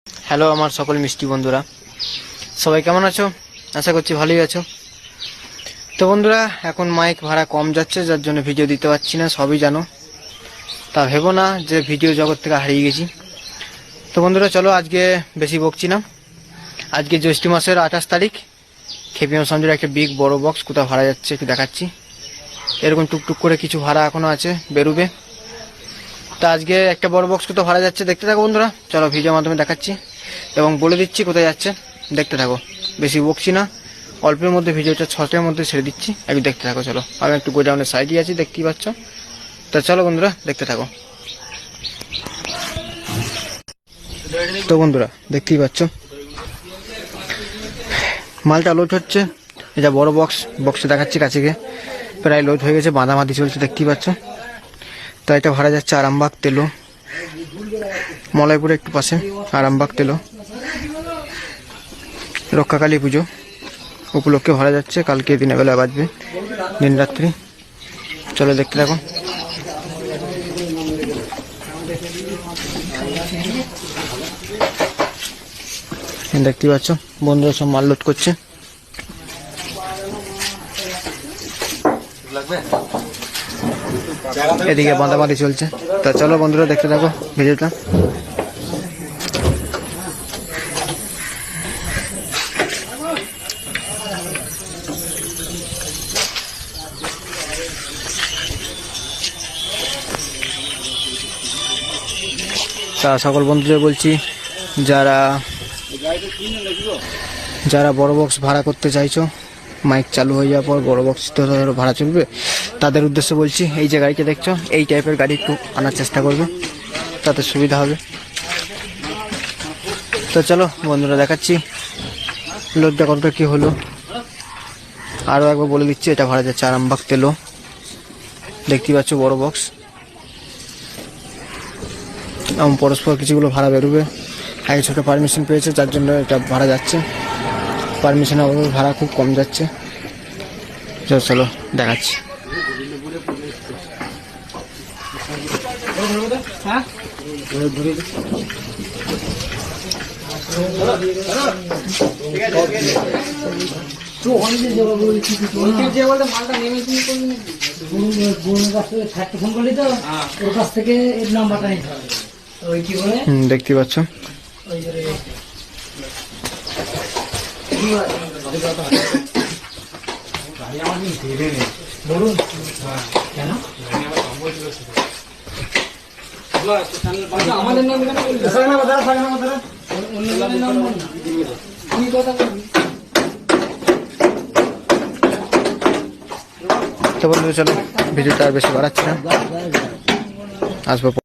Hello আমার সকল মিষ্টি বন্ধুরা, সবাই কেমন আছো? আশা করছি ভালোই আছো। তো বন্ধুরা, এখন মাইক ভাড়া কম যাচ্ছে, যার জন্য ভিডিও দিতে পারছি না, সবই জানো। তা ভেবো না যে ভিডিও জগৎ থেকে হারিয়ে গেছি। তো বন্ধুরা চলো, আজকে বেশি বকছি না। আজকে জ্যৈষ্ঠ মাসের 28 তারিখ। খেপিএম সঞ্জয়ের একটা বিগ বড় বক্স কোথাও ভাড়া যাচ্ছে একটু দেখাচ্ছি। এরকম টুকটুক করে কিছু ভাড়া এখনো আছে, বেরোবে। তা আজকে একটা বড় বক্স কোথাও ভাড়া যাচ্ছে, দেখতে থাকো বন্ধুরা। চলো ভিডিওর মাধ্যমে দেখাচ্ছি এবং বলে দিচ্ছি কোথায় যাচ্ছে, দেখতে থাকো। বেশি বকছি না, অল্পের মধ্যে ভিডিওটা 6টার মধ্যে ছেড়ে দিচ্ছি, একটু দেখতে থাকো। চলো, আমি একটু গোডাউনের সাইডে আছি, দেখতেই পাচ্ছ। তা চলো বন্ধুরা, দেখতে থাকো। তো বন্ধুরা দেখতেই পাচ্ছ, মালটা লোড হচ্ছে। এটা বড় বক্সে দেখাচ্ছি কাছে গিয়ে, প্রায় লোড হয়ে গেছে, বাঁধাবাঁধি চলছে, দেখতেই পাচ্ছ। তো এটা ভাড়া যাচ্ছে আরামবাগ তেলো, মলয়পুরে একটু পাশে আরামবাগ তেলো। রক্ষাকালী পুজো উপলক্ষে ভাড়া যাচ্ছে, কালকে দিনের বেলা বাজবে, দিন রাত্রি। চলো দেখতে থাকো। দেখতে পাচ্ছ বন্ধুরা সব মাল লোড করছে। এদিকে বাঁধাবাঁধি চলছে। তা চলো বন্ধুরা দেখতে থাকো ভিডিওটা। তা সকল বন্ধুদের বলছি, যারা বড় বক্স ভাড়া করতে চাইছো, মাইক চালু হয়ে যাওয়ার পর বড় বক্স তো ভাড়া চলবে, তাদের উদ্দেশ্যে বলছি, এই যে গাড়িটা দেখছো, এই টাইপের গাড়ি একটু আনার চেষ্টা করবে, তাতে সুবিধা হবে। তো চলো বন্ধুরা দেখাচ্ছি লোডটা কতটা কি হলো। আরও একবার বলে দিচ্ছি, এটা ভাড়া যাচ্ছে আরামবাগ তেলো, দেখতেই পাচ্ছ বড় বক্স। এবং পরস্পর কিছুগুলো ভাড়া বেরোবে। আগে ছোটো পারমিশন পেয়েছে, যার জন্য এটা ভাড়া যাচ্ছে। পারমিশন অভাবে ভাড়া খুব কম যাচ্ছে। চলো দেখাচ্ছি। দেখতে পাচ্ছ আমাদের নাম তো বন্ধু চলো, ভিডিওটা আর বেশি বাড়াচ্ছি না, আসবো।